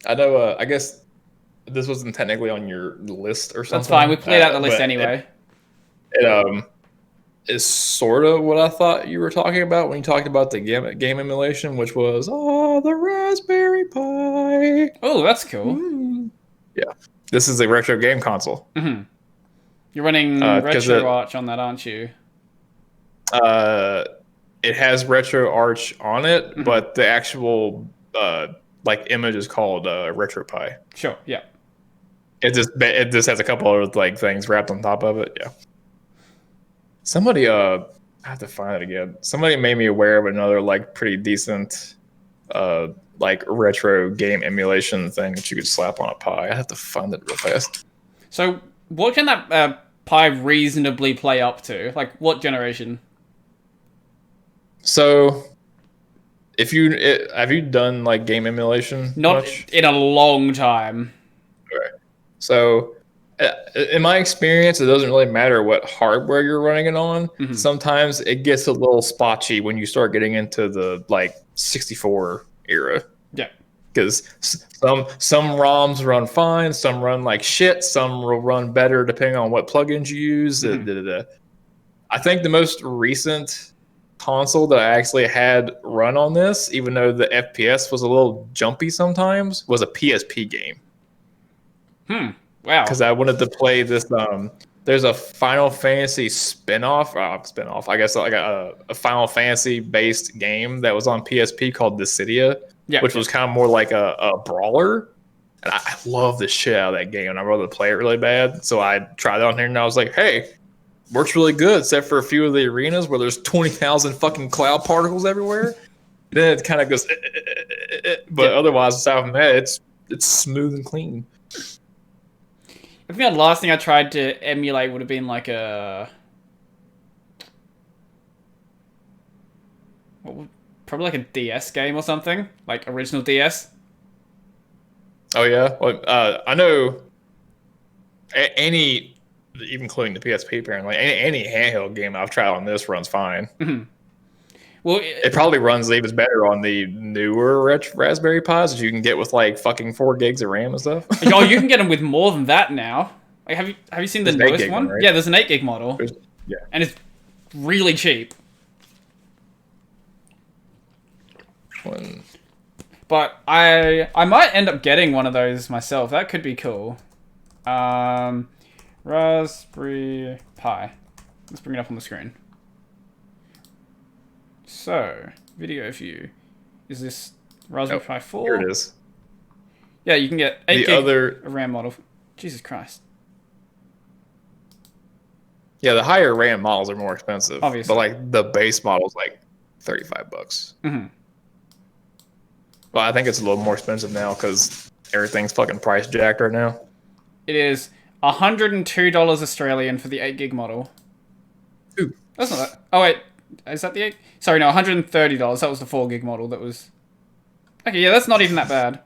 I know. I guess this wasn't technically on your list or something. That's fine. We played out the list but anyway. It is sort of what I thought you were talking about when you talked about the game emulation, which was the Raspberry Pi. Oh, that's cool. Yeah, this is a retro game console. Mm-hmm. You're running RetroArch on that, aren't you? It has RetroArch on it, but the actual like image is called RetroPie. Sure. Yeah. It just has a couple of like things wrapped on top of it. Yeah. Somebody I have to find it again. Somebody made me aware of another like pretty decent like retro game emulation thing that you could slap on a Pi. I have to find it real fast. So what can that Pi reasonably play up to? Like what generation? So have you done like game emulation? Not much? in a long time. Okay. So in my experience, it doesn't really matter what hardware you're running it on. Mm-hmm. Sometimes it gets a little spotchy when you start getting into the like 64 era. Yeah. Because some ROMs run fine, some run like shit, some will run better depending on what plugins you use. Mm-hmm. I think the most recent console that I actually had run on this, even though the FPS was a little jumpy sometimes, was a PSP game. Wow. Because I wanted to play this. There's a Final Fantasy spinoff. I guess like a Final Fantasy based game that was on PSP called Dissidia, which was kind of more like a brawler. And I love the shit out of that game, and I wanted to play it really bad. So I tried it on here, and I was like, "Hey, works really good, except for a few of the arenas where there's 20,000 fucking cloud particles everywhere." Then it kind of goes, but otherwise, aside from that, it's smooth and clean. I think the last thing I tried to emulate would have been like probably like a DS game or something, like original DS. Oh yeah, well, I know any, even including the PSP, apparently any handheld game I've tried on this runs fine. Mm-hmm. Well, it probably runs even better on the newer Raspberry Pis that you can get with like fucking 4 gigs of RAM and stuff. Oh, you can get them with more than that now. Like, have you seen the newest one? Right? Yeah, there's an 8 gig model. Yeah, and it's really cheap. But I might end up getting one of those myself. That could be cool. Raspberry Pi. Let's bring it up on the screen. So, video view. Is this Raspberry Pi 4? Here it is. Yeah, you can get 8 gig RAM model. Jesus Christ. Yeah, the higher RAM models are more expensive. Obviously. But like the base model is like $35. Mm-hmm. Well, I think it's a little more expensive now because everything's fucking price jacked right now. It is $102 Australian for the 8 gig model. Ooh. That's not that. Oh wait, is that the 8? Sorry, no, $130. That was the 4 gig model. That was. Okay, yeah, that's not even that bad.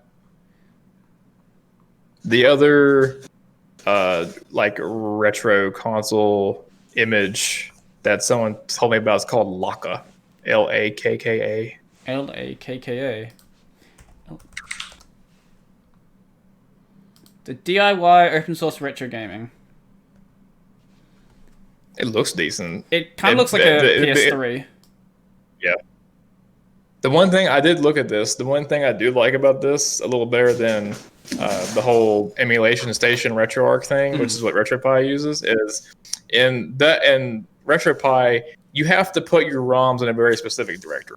The other, like retro console image that someone told me about is called Lakka, Lakka. Lakka. The DIY open source retro gaming. It looks decent. It kind of looks like a PS3. Yeah. The one thing I did look at this, the one thing I do like about this a little better than the whole emulation station RetroArch thing, which is what RetroPie uses, is in RetroPie, you have to put your ROMs in a very specific directory.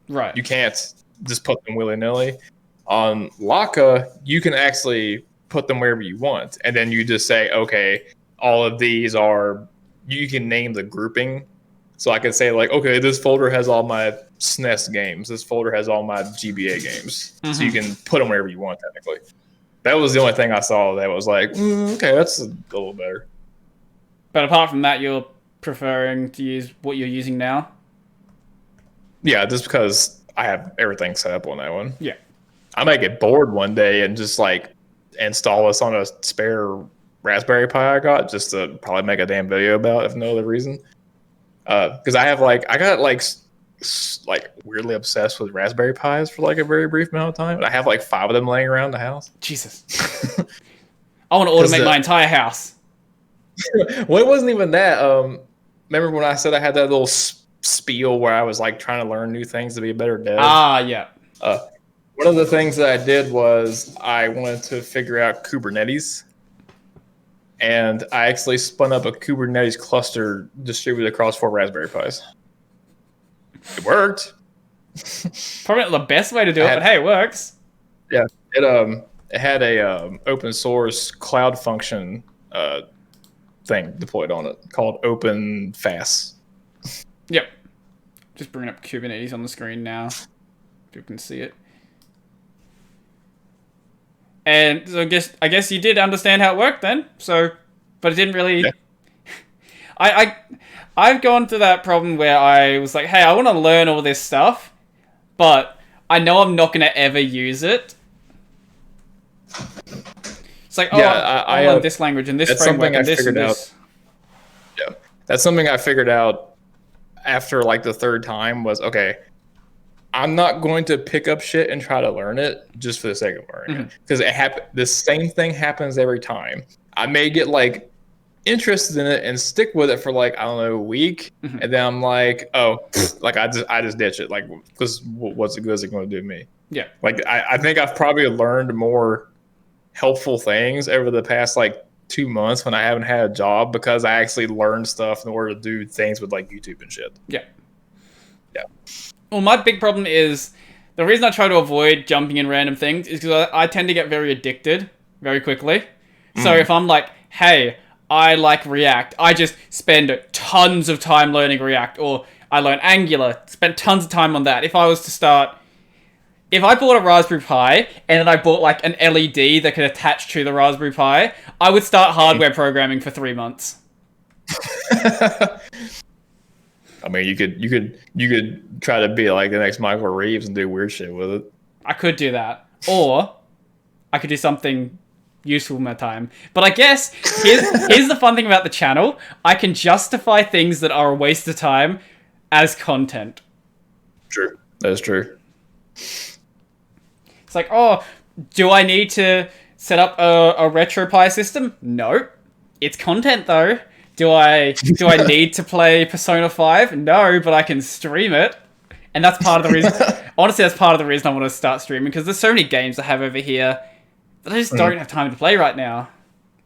Right. You can't just put them willy-nilly. On Lakka, you can actually put them wherever you want, and then you just say, okay, all of these are, you can name the grouping. So I can say like, okay, this folder has all my SNES games. This folder has all my GBA games. Mm-hmm. So you can put them wherever you want, technically. That was the only thing I saw that was like, okay, that's a little better. But apart from that, you're preferring to use what you're using now? Yeah, just because I have everything set up on that one. Yeah. I might get bored one day and just like install this on a spare Raspberry Pi I got just to probably make a damn video about it, if no other reason. Because I got like weirdly obsessed with Raspberry Pis for like a very brief amount of time. And I have like 5 of them laying around the house. Jesus. I want to automate my entire house. Well, it wasn't even that. Remember when I said I had that little spiel where I was like trying to learn new things to be a better dev? Yeah. One of the things that I did was I wanted to figure out Kubernetes. And I actually spun up a Kubernetes cluster distributed across 4 Raspberry Pis. It worked. Probably not the best way to do it, but hey, it works. Yeah, it had a open source cloud function thing deployed on it called OpenFaaS. Yep. Just bringing up Kubernetes on the screen now. People can see it. And so I guess you did understand how it worked then. So, but it didn't really. Yeah. I've gone through that problem where I was like, hey, I want to learn all this stuff, but I know I'm not going to ever use it. It's like, I learned this language and this framework and this and this. Yeah, that's something I figured out after like the 3rd time was, okay, I'm not going to pick up shit and try to learn it just for the sake of learning it. Because the same thing happens every time. I may get like interested in it and stick with it for like, I don't know, a week. And then I'm like, oh, like I just ditch it. Like, because what's it going to do to me? Yeah. Like, I think I've probably learned more helpful things over the past like 2 months when I haven't had a job because I actually learned stuff in order to do things with like YouTube and shit. Yeah. Yeah. Well, my big problem is the reason I try to avoid jumping in random things is because I tend to get very addicted very quickly. So if I'm like, hey, I like React, I just spend tons of time learning React, or I learn Angular, spend tons of time on that. If I bought a Raspberry Pi and then I bought like an LED that could attach to the Raspberry Pi, I would start hardware programming for 3 months. I mean, you could try to be like the next Michael Reeves and do weird shit with it. I could do that, or I could do something useful with my time. But I guess here's the fun thing about the channel: I can justify things that are a waste of time as content. True, that's true. It's like, oh, do I need to set up a RetroPie system? No, it's content though. Do I need to play Persona 5? No, but I can stream it. And that's part of the reason... honestly, that's part of the reason I want to start streaming, because there's so many games I have over here that I just don't have time to play right now.